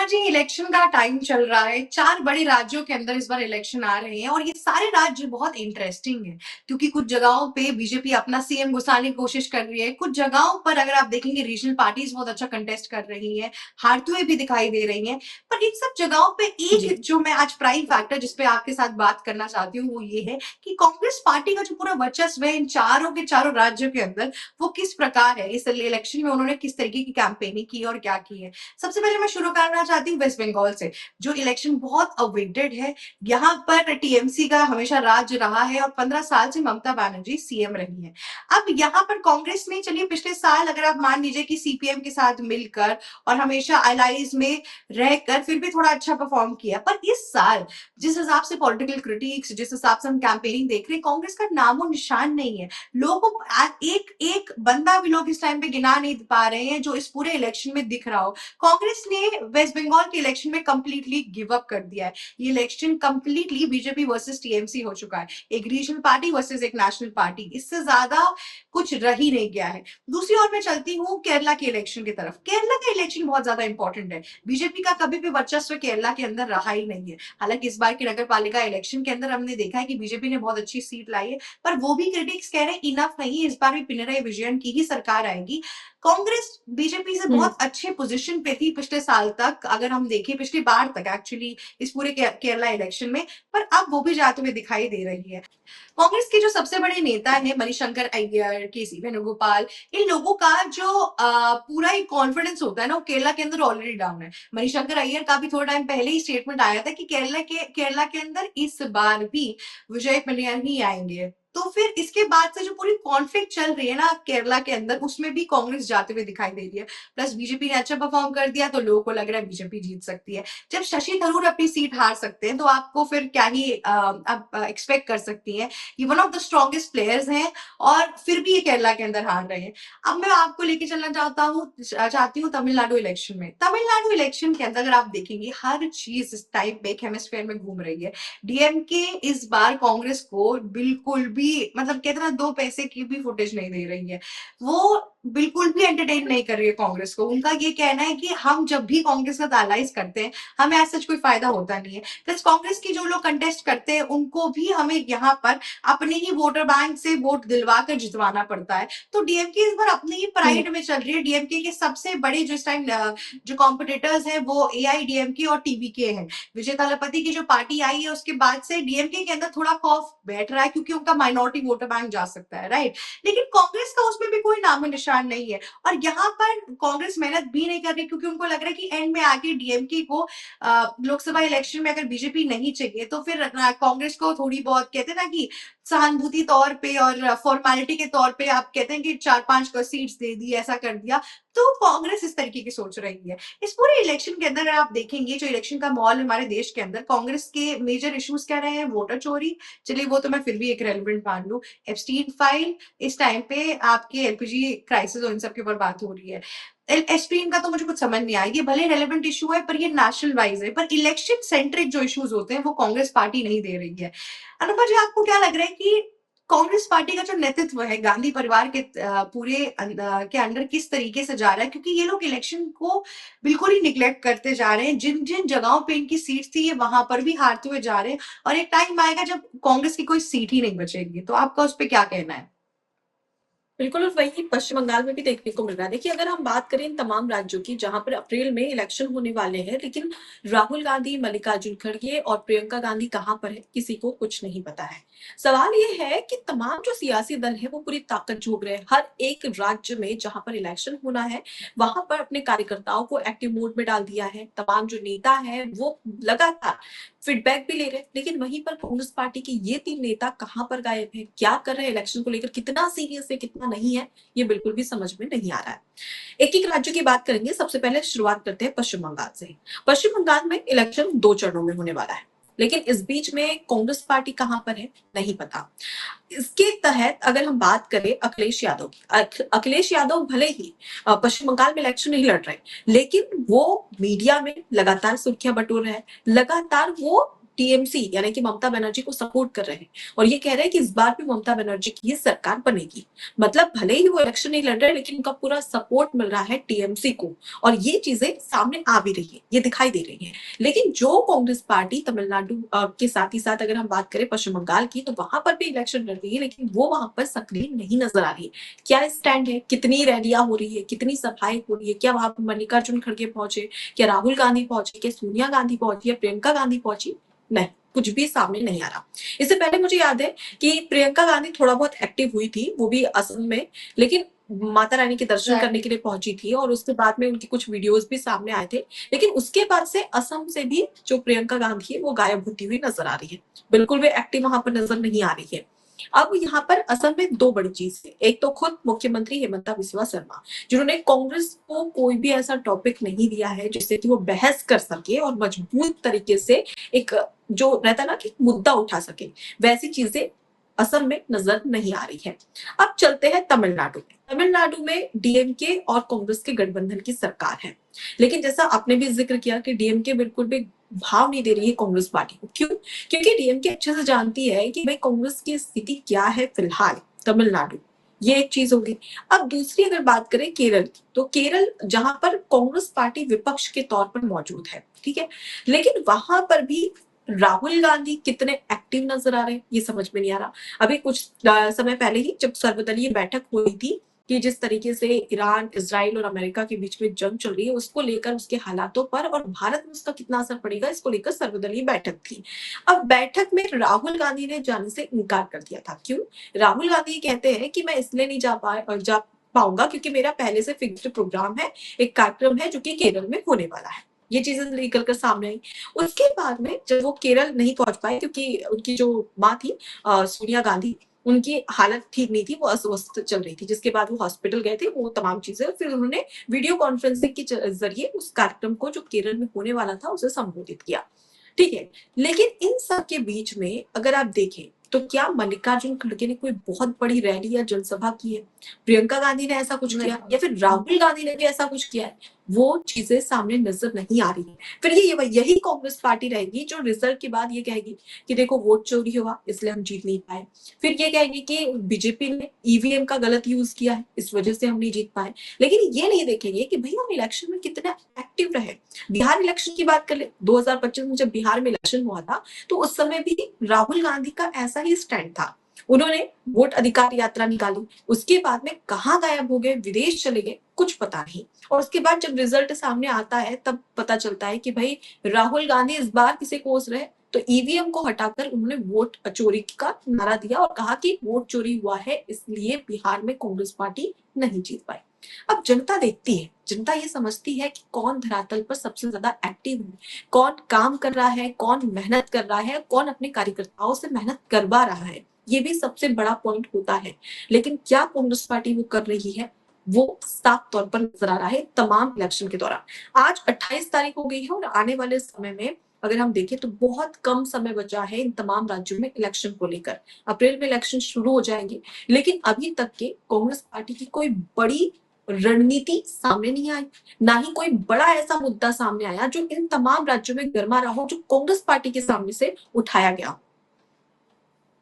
जी election का time चल रहा है। 4 बड़े राज्यों के अंदर इस बार इलेक्शन आ रहे हैं और ये सारे राज्य बहुत इंटरेस्टिंग हैं क्योंकि कुछ जगहों पे बीजेपी अपना सीएम घुसाने की कोशिश कर रही है। कुछ जगहों पर अगर आप देखेंगे रीजनल पार्टीज बहुत अच्छा कंटेस्ट कर रही हैं, हारते हुए भी दिखाई दे रही हैं। पर इन सब जगहों पे जी। एक जो मैं आज प्राइम फैक्टर जिस पे आपके साथ बात करना चाहती हूँ वो ये है कि कांग्रेस पार्टी का जो पूरा वर्चस्व है इन चारों के चारों राज्यों के अंदर वो किस प्रकार है। इस इलेक्शन में उन्होंने किस तरीके की कैंपेनिंग की और क्या की है। सबसे पहले मैं शुरू करना चाहती हूँ वेस्ट बंगाल से, जो इलेक्शन बहुत अवेटेड है। यहाँ पर टीएमसी का हमेशा राज रहा है और 15 साल से ममता बनर्जी सीएम रही है। अब यहाँ पर कांग्रेस ने चलिए पिछले साल अगर आप मान लीजिए कि सीपीएम के साथ मिलकर और हमेशा अलाइज में रहकर फिर भी थोड़ा अच्छा परफॉर्म किया, पर इस साल जिस हिसाब से पॉलिटिकल क्रिटिक्स, जिस हिसाब से हम कैंपेनिंग देख रहे हैं, कांग्रेस का नामो निशान नहीं है। लोगों को एक एक बंदा भी लोग इस टाइम पे गिना नहीं पा रहे हैं जो इस पूरे इलेक्शन में दिख रहा हो। कांग्रेस ने वेस्ट बंगाल के इलेक्शन में कंप्लीटली गिव अप कर दिया है। ये election completely BJP versus TMC हो चुका है, एक रीजनल पार्टी वर्सेस एक नेशनल पार्टी, इससे ज्यादा कुछ रह ही नहीं गया है। दूसरी ओर मैं चलती हूँ केरला के इलेक्शन की तरफ। केरला का इलेक्शन बहुत ज्यादा इंपॉर्टेंट है। बीजेपी का कभी भी वर्चस्व केरला के अंदर रहा ही नहीं है। हालांकि इस बार की नगर पालिका इलेक्शन के अंदर हमने देखा है कि बीजेपी ने बहुत अच्छी सीट लाई है, पर वो भी क्रिटिक्स कह रहे हैं इनफ नहीं, इस बार भी पिनराई विजयन की ही सरकार आएगी। कांग्रेस बीजेपी से हम्म। बहुत अच्छे पोजीशन पे थी पिछले साल तक, अगर हम देखें पिछली बार तक एक्चुअली इस पूरे केरला इलेक्शन में, पर अब वो भी जाते हुए दिखाई दे रही है। कांग्रेस के जो सबसे बड़े नेता हैं मणिशंकर अय्यर, केसी वेणुगोपाल, इन लोगों का जो पूरा ही कॉन्फिडेंस होता है ना वो केरला के अंदर ऑलरेडी डाउन है। मणिशंकर अय्यर का भी थोड़ा टाइम पहले ही स्टेटमेंट आया था कि केरला के अंदर इस बार भी विजय मल्ल्या ही आएंगे। तो फिर इसके बाद से जो पूरी कॉन्फ्लिक्ट चल रही है ना केरला के अंदर, उसमें भी कांग्रेस जाते हुए दिखाई दे रही है। प्लस बीजेपी ने अच्छा परफॉर्म कर दिया तो लोगों को लग रहा है बीजेपी जीत सकती है। जब शशि थरूर अपनी सीट हार सकते हैं तो आपको फिर क्या ही आप एक्सपेक्ट कर सकती हैं। ये one of the strongest players हैं और फिर भी ये केरला के अंदर हार रहे हैं। अब मैं आपको लेके चलना चाहती हूँ तमिलनाडु इलेक्शन में। तमिलनाडु इलेक्शन के अंदर अगर आप देखेंगे हर चीज इस टाइप पे एक हेमिस्फेयर में घूम रही है। डीएमके इस बार कांग्रेस को बिल्कुल भी मतलब कहते ना दो पैसे की भी फुटेज नहीं दे रही है। वो बिल्कुल भी एंटरटेन नहीं कर रही है कांग्रेस को। उनका ये कहना है कि हम जब भी कांग्रेस का एलाइज करते हैं हमें ऐसा कोई फायदा होता नहीं है। प्लस कांग्रेस की जो लोग कंटेस्ट करते हैं उनको भी हमें यहाँ पर अपने ही वोटर बैंक से वोट दिलवा कर जितवाना पड़ता है। तो डीएमके इस बार अपने ही हम्म। प्राइड में चल रही है। डीएमके के सबसे बड़े जो इस टाइम जो कॉम्पिटिटर्स हैं वो एआईडीएमके और टीवीके हैं। विजय थालापति की जो पार्टी आई है उसके बाद से डीएमके के अंदर थोड़ा खौफ बैठ रहा है क्योंकि उनका माइनॉरिटी वोटर बैंक जा सकता है, राइट। लेकिन कांग्रेस का उसमें भी कोई नामो निशान नहीं है और यहाँ पर कांग्रेस मेहनत भी नहीं कर रही क्योंकि उनको लग रहा है कि एंड में आके डीएमके को लोकसभा इलेक्शन में अगर बीजेपी नहीं चाहिए तो फिर कांग्रेस को थोड़ी बहुत कहते हैं ना कि सहानुभूति तौर पे और फॉर्मेलिटी के तौर पे आप कहते हैं कि 4-5 सीट्स दे दी, ऐसा कर दिया। तो कांग्रेस इस तरीके की सोच रही है। इस पूरे इलेक्शन के अंदर अगर आप देखेंगे जो इलेक्शन का माहौल हमारे देश के अंदर, कांग्रेस के मेजर इश्यूज क्या रहे हैं? वोटर चोरी, चलिए वो तो मैं फिर भी एक रेलिवेंट मान लू। एप्स्टीन फाइल, इस टाइम पे आपके एलपीजी क्राइसिस और इन सब के ऊपर बात हो रही है। एस्ट्रीन का तो मुझे कुछ समझ नहीं आया, ये भले रेलेवेंट इशू है पर ये नेशनल वाइज है, पर इलेक्शन सेंट्रिक जो इश्यूज होते हैं वो कांग्रेस पार्टी नहीं दे रही है। अनुपा जी आपको क्या लग रहा है कि कांग्रेस पार्टी का जो नेतृत्व है गांधी परिवार के पूरे के अंडर किस तरीके से जा रहा है? क्योंकि ये लोग इलेक्शन को बिल्कुल ही निग्लेक्ट करते जा रहे हैं। जिन जिन जगहों पे इनकी सीट थी ये वहां पर भी हारते हुए जा रहे हैं और एक टाइम आएगा जब कांग्रेस की कोई सीट ही नहीं बचेगी। तो आपका उस पर क्या कहना है? बिल्कुल, और वही पश्चिम बंगाल में भी देखने को मिल रहा है। देखिए, अगर हम बात करें इन तमाम राज्यों की जहां पर अप्रैल में इलेक्शन होने वाले हैं, लेकिन राहुल गांधी, मल्लिकार्जुन खड़गे और प्रियंका गांधी कहां पर है, किसी को कुछ नहीं पता है। सवाल ये है कि तमाम जो सियासी दल है वो पूरी ताकत झोंक रहे हैं। हर एक राज्य में जहां पर इलेक्शन होना है वहां पर अपने कार्यकर्ताओं को एक्टिव मोड में डाल दिया है। तमाम जो नेता है वो लगातार फीडबैक भी ले रहे हैं, लेकिन वहीं पर कांग्रेस पार्टी के ये 3 नेता कहां पर गायब है, क्या कर रहे हैं, इलेक्शन को लेकर कितना सीरियस है, कितना नहीं है, ये बिल्कुल भी समझ में नहीं आ रहा है। एक एक राज्य की बात करेंगे। सबसे पहले शुरुआत करते हैं पश्चिम बंगाल से। पश्चिम बंगाल में इलेक्शन 2 चरणों में होने वाला है, लेकिन इस बीच में कांग्रेस पार्टी कहां पर है नहीं पता। इसके तहत अगर हम बात करें अखिलेश यादव की, अखिलेश यादव भले ही पश्चिम बंगाल में इलेक्शन नहीं लड़ रहे, लेकिन वो मीडिया में लगातार सुर्खियां बटोर रहे हैं। लगातार वो टीएमसी यानी कि ममता बनर्जी को सपोर्ट कर रहे हैं और ये कह रहे हैं कि इस बार भी ममता बनर्जी की ही सरकार बनेगी। मतलब भले ही वो इलेक्शन नहीं लड़ रहे लेकिन उनका पूरा सपोर्ट मिल रहा है टीएमसी को और ये चीजें सामने आ भी रही है, ये दिखाई दे रही है। लेकिन जो कांग्रेस पार्टी तमिलनाडु के साथ ही साथ अगर हम बात करें पश्चिम बंगाल की, तो वहां पर भी इलेक्शन लड़ रही है लेकिन वो वहां पर सक्रिय नहीं नजर आ रही है। क्या स्टैंड है, कितनी रैलियां हो रही है, कितनी सभाएं हो रही है, क्या वहां पर मल्लिकार्जुन खड़गे पहुंचे, क्या राहुल गांधी पहुंचे, क्या सोनिया गांधी पहुंची, या प्रियंका गांधी पहुंची? नहीं, कुछ भी सामने नहीं आ रहा। इससे पहले मुझे याद है कि प्रियंका गांधी थोड़ा बहुत एक्टिव हुई थी, वो भी असम में, लेकिन माता रानी के दर्शन करने के लिए पहुंची थी और उसके बाद में उनकी कुछ वीडियोस भी सामने आए थे। लेकिन उसके बाद से असम से भी जो प्रियंका गांधी है वो गायब होती हुई नजर आ रही है, बिल्कुल भी एक्टिव वहां पर नजर नहीं आ रही है। अब यहाँ पर असल में दो बड़ी चीज है। एक तो खुद मुख्यमंत्री हेमंता बिस्वा शर्मा, जिन्होंने कांग्रेस को कोई भी ऐसा टॉपिक नहीं दिया है जिससे कि वो बहस कर सके और मजबूत तरीके से एक जो रहता ना कि मुद्दा उठा सके, वैसी चीजें असम में नजर नहीं आ रही है। अब चलते हैं तमिलनाडु में। तमिलनाडु में डीएमके और कांग्रेस के गठबंधन की सरकार है, लेकिन जैसा आपने भी जिक्र किया कि डीएमके बिल्कुल भी भाव नहीं दे रही है कांग्रेस पार्टी को। क्यों? क्योंकि डीएमके अच्छे से जानती है कि भाई कांग्रेस की स्थिति क्या है फिलहाल तमिलनाडु, ये एक चीज होगी। अब दूसरी अगर बात करें केरल की, तो केरल जहां पर कांग्रेस पार्टी विपक्ष के तौर पर मौजूद है, ठीक है, लेकिन वहां पर भी राहुल गांधी कितने एक्टिव नजर आ रहे हैं ये समझ में नहीं आ रहा। अभी कुछ समय पहले ही जब सर्वदलीय बैठक हुई थी कि जिस तरीके से ईरान, इजराइल और अमेरिका के बीच में जंग चल रही है उसको लेकर, उसके हालातों पर और भारत में उसका कितना असर पड़ेगा, इसको लेकर सर्वदलीय बैठक थी। अब बैठक में राहुल गांधी ने जाने से इनकार कर दिया था। क्यों? राहुल गांधी कहते हैं कि मैं इसलिए नहीं जा पाऊंगा क्योंकि मेरा पहले से फिक्स्ड प्रोग्राम है, एक कार्यक्रम है जो कि केरल में होने वाला है। ये चीजें निकल कर सामने आई। उसके बाद में जब वो केरल नहीं पहुंच पाए क्योंकि उनकी जो माँ थी सोनिया गांधी, उनकी हालत ठीक नहीं थी, वो अस्वस्थ चल रही थी, जिसके बाद वो हॉस्पिटल गए थे, वो तमाम चीजें, फिर उन्होंने वीडियो कॉन्फ्रेंसिंग के जरिए उस कार्यक्रम को जो केरल में होने वाला था उसे संबोधित किया, ठीक है। लेकिन इन सब के बीच में अगर आप देखें तो क्या मल्लिकार्जुन खड़गे ने कोई बहुत बड़ी रैली या जनसभा की है? प्रियंका गांधी ने ऐसा कुछ किया या फिर राहुल गांधी ने भी ऐसा कुछ किया है? वो चीजें सामने नजर नहीं आ रही है। फिर यही कांग्रेस पार्टी रहेगी जो रिजल्ट के बाद ये कहेगी कि देखो वोट चोरी हुआ इसलिए हम जीत नहीं पाए। फिर ये कहेगी कि बीजेपी ने ईवीएम का गलत यूज किया है, इस वजह से हम नहीं जीत पाए। लेकिन ये नहीं देखेंगे कि भाई हम इलेक्शन में कितना एक्टिव रहे। बिहार इलेक्शन की बात कर ले, 2025 में जब बिहार में इलेक्शन हुआ था तो उस समय भी राहुल गांधी का ऐसा ही स्टैंड था। उन्होंने वोट अधिकार यात्रा निकाली, उसके बाद में कहाँ गायब हो गए, विदेश चले गए, कुछ पता नहीं। और उसके बाद जब रिजल्ट सामने आता है तब पता चलता है कि भाई राहुल गांधी इस बार किसे कोस रहे, तो ईवीएम को हटाकर उन्होंने वोट चोरी का नारा दिया और कहा कि वोट चोरी हुआ है इसलिए बिहार में कांग्रेस पार्टी नहीं जीत पाई। अब जनता देखती है, जनता ये समझती है कि कौन धरातल पर सबसे ज्यादा एक्टिव है, कौन काम कर रहा है, कौन मेहनत कर रहा है, कौन अपने कार्यकर्ताओं से मेहनत करवा रहा है, ये भी सबसे बड़ा पॉइंट होता है। लेकिन क्या कांग्रेस पार्टी वो कर रही है, वो साफ तौर पर नजर आ रहा है तमाम इलेक्शन के दौरान। आज 28 तारीख हो गई है और आने वाले समय में अगर हम देखें तो बहुत कम समय बचा है इन तमाम राज्यों में इलेक्शन को लेकर। अप्रैल में इलेक्शन शुरू हो जाएंगे, लेकिन अभी तक के कांग्रेस पार्टी की कोई बड़ी रणनीति सामने नहीं आई, ना ही कोई बड़ा ऐसा मुद्दा सामने आया जो इन तमाम राज्यों में गर्मा रहा हो, जो कांग्रेस पार्टी के सामने से उठाया गया।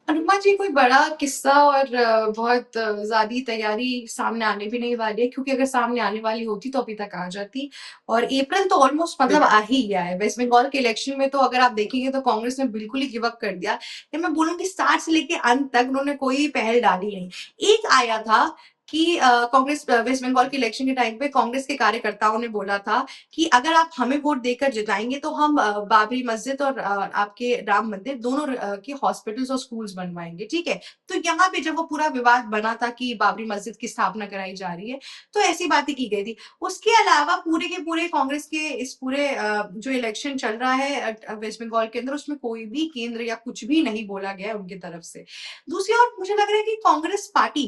अनुमा जी, कोई बड़ा किस्सा और बहुत ज्यादा तैयारी सामने आने भी नहीं वाली है, क्योंकि अगर सामने आने वाली होती तो अभी तक आ जाती। और अप्रैल तो ऑलमोस्ट मतलब आ ही गया है। वेस्ट बंगाल के इलेक्शन में तो अगर आप देखेंगे तो कांग्रेस ने बिल्कुल ही गिव अप कर दिया। या मैं बोलूंगी स्टार्ट से लेके अंत तक उन्होंने कोई पहल डाली नहीं। एक आया था कि कांग्रेस वेस्ट बंगाल के इलेक्शन के टाइम पे कांग्रेस के कार्यकर्ताओं ने बोला था कि अगर आप हमें वोट देकर जिताएंगे तो हम बाबरी मस्जिद और आपके राम मंदिर दोनों के हॉस्पिटल्स और स्कूल्स बनवाएंगे, ठीक है। तो यहाँ पे जब वो पूरा विवाद बना था कि बाबरी मस्जिद की स्थापना कराई जा रही है, तो ऐसी बातें की गई थी। उसके अलावा पूरे के पूरे कांग्रेस के इस पूरे जो इलेक्शन चल रहा है वेस्ट बंगाल के अंदर, उसमें कोई भी केंद्र या कुछ भी नहीं बोला गया उनकी तरफ से। दूसरी ओर मुझे लग रहा है कि कांग्रेस पार्टी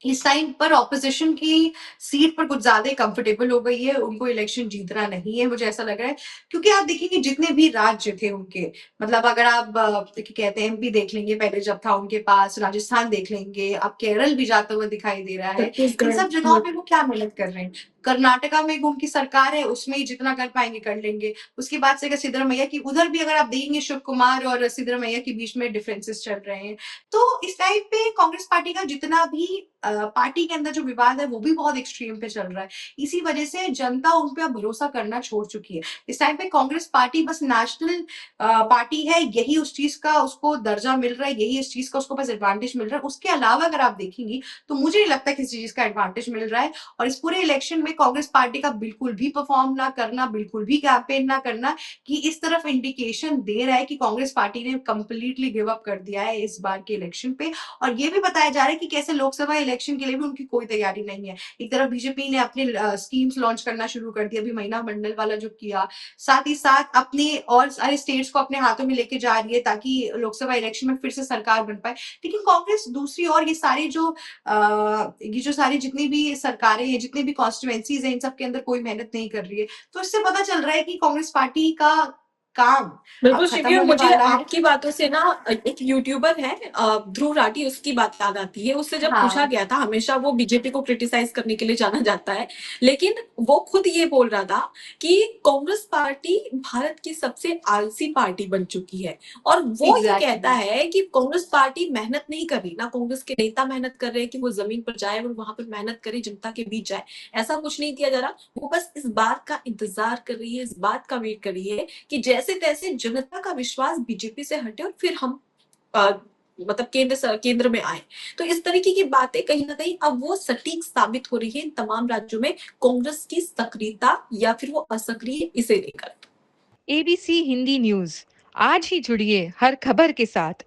इस टाइम पर ऑपोजिशन की सीट पर कुछ ज्यादा ही कंफर्टेबल हो गई है। उनको इलेक्शन जीतना नहीं है, मुझे ऐसा लग रहा है। क्योंकि आप देखिए कि जितने भी राज्य थे उनके, मतलब अगर आप कहते हैं एमपी देख लेंगे पहले जब था उनके पास, राजस्थान देख लेंगे, अब केरल भी जाता हुआ दिखाई दे रहा है। इन सब जगहों पे वो क्या मेहनत कर रहे हैं, कर्नाटका में उनकी सरकार है, उसमें जितना कर पाएँगे कर लेंगे। उसके बाद से अगर सिद्धरामैया की उधर भी अगर आप देखेंगे शिव कुमार और सिद्धरामैया के बीच में डिफरेंसेस चल रहे हैं। तो इस टाइम पे कांग्रेस पार्टी का जितना भी पार्टी के अंदर जो विवाद है वो भी बहुत एक्सट्रीम पे चल रहा है। इसी वजह से जनता उन पे अब भरोसा करना छोड़ चुकी है। इस टाइम पे कांग्रेस पार्टी बस नेशनल पार्टी है, यही उस चीज़ का उसको दर्जा मिल रहा है, यही इस चीज़ का उसको बस एडवांटेज मिल रहा है। उसके अलावा अगर आप देखेंगी, तो मुझे नहीं लगता किसी चीज़ का एडवांटेज मिल रहा है और इस पूरे इलेक्शन में कांग्रेस पार्टी का बिल्कुल भी परफॉर्म ना करना, बिल्कुल भी कैंपेन ना करना, कि इस तरफ इंडिकेशन दे रहा है कि कांग्रेस पार्टी ने कंप्लीटली गिव अप कर दिया है इस बार के इलेक्शन पे। और ये भी बताया जा रहा है कि कैसे लोकसभा इलेक्शन के लिए भी उनकी कोई तैयारी नहीं है। एक तरफ बीजेपी ने अपने स्कीम्स लॉन्च करना शुरू कर दिया, अभी महीना मंडल वाला जो किया, साथ ही साथ अपने और सारे स्टेट्स को अपने हाथों में लेके जा रही है ताकि लोकसभा इलेक्शन में फिर से सरकार बन पाए। लेकिन कांग्रेस दूसरी ओर ये जो सारी जितनी भी सरकारें हैं, जितनी भी कॉन्स्टिट्यूएंसीज हैं, इन सब के अंदर कोई मेहनत नहीं कर रही है। तो इससे पता चल रहा है कि कांग्रेस पार्टी का काम अब बिल्कुल खत्म शिवी, और होने मुझे वाला है। आपकी बातों से ना एक यूट्यूबर है ध्रुव राठी, उसकी बात याद आती है। उससे जब पूछा हाँ, गया था, हमेशा वो बीजेपी को क्रिटिसाइज करने के लिए जाना जाता है, लेकिन वो खुद ये बोल रहा था कि कांग्रेस पार्टी भारत की सबसे आलसी पार्टी बन चुकी है। और वो ये कहता एग्जैक्टली। है कि कांग्रेस पार्टी मेहनत नहीं कर रही, ना कांग्रेस के नेता मेहनत कर रहे हैं कि वो जमीन पर जाए और वहां पर मेहनत करे, जनता के बीच जाए। ऐसा कुछ नहीं किया जा रहा। वो बस इस बात का इंतजार कर रही है, इस बात का वेट कर रही है कि जैसे तैसे जनता का विश्वास बीजेपी से हटे और फिर हम अ, मतलब केंद्र में आए। तो इस तरीके की बातें कहीं ना कहीं अब वो सटीक साबित हो रही है इन तमाम राज्यों में कांग्रेस की सक्रियता या फिर वो असक्रिय, इसे लेकर। एबीसी हिंदी न्यूज, आज ही जुड़िए हर खबर के साथ।